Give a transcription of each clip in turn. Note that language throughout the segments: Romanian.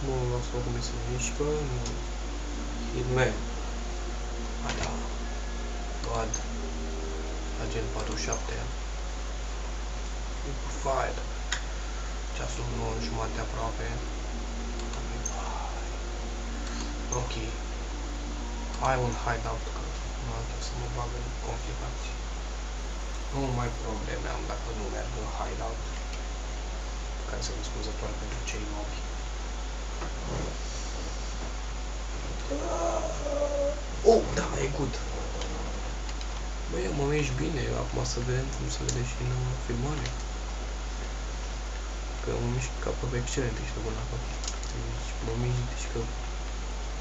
Nu vreau să cum se mișcă, nu. Hitman. Ada. God. Agent 47. Fire. Ceasul 9:30 aproape. Ok. Ai un hideout, că nu am să mă bag în complicații. Nu mai probleme am dacă nu merg în hideout. Care să vă scuzător pentru cei novi. Oh, da, e good. Băi, mă mișc bine, acum să vedem cum se vede și în filmare. Că mă mișc ca pe excelent, ești bun la cap. Deci mă mișc, deci că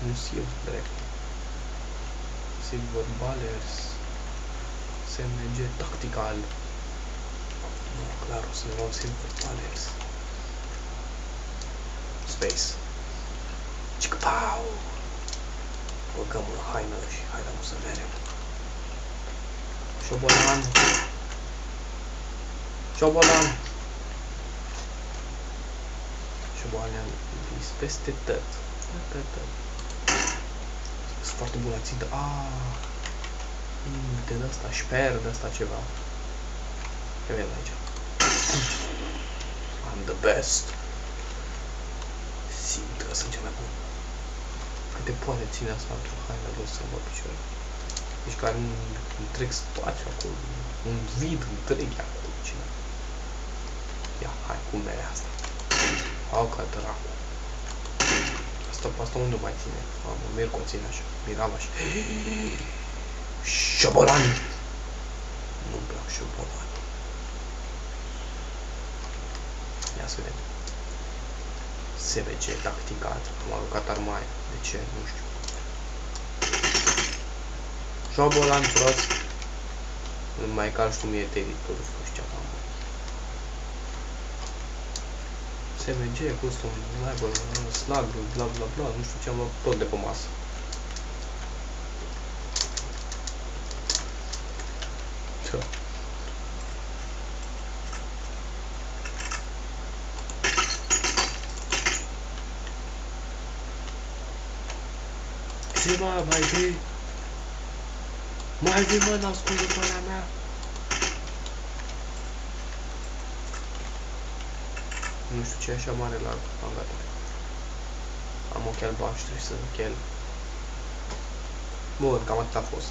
nu simt direct. Silver Ballers, SMG Tactical. Nu, clar, o să ne luăm Silver Ballers. Space. Cică-pau! Băgăm în haină și haidem să merem. Șobolan! Șobolan! Șobolan vis peste tot. Sunt foarte bun la țintă. Te dă asta, șper de asta ceva. Ce vedem aici? I'm the best. Simt că sunt cel mai bun. Câte poate ține asta într-o haină de să mă picioare. Deci care un întreg spațiu acolo. Un vid întreg acolo. Cine? Ia, hai, cum mere asta? Au ca dracu. Asta unde mai ține? Mamă, Mirko ține așa. Mirala și... Șobolani! Nu-mi plac șobolani. Ia să vedem. SVG Tactical. Am aruncat armaia. De ce? Nu știu. Șobolan prost. Nu mai calci tu mie teritoriul. Nu știu ce am. SMG, custom, sniper, slug, bla bla bla, nu știu ce am luat tot de pe masă. Ce? Ce mai fi? Mai fi, mă, n-ascultă pe alea mea? Nu știu ce e așa mare lag. Am gata. Am ochi albaștri să închel. Bun, cam atât a fost.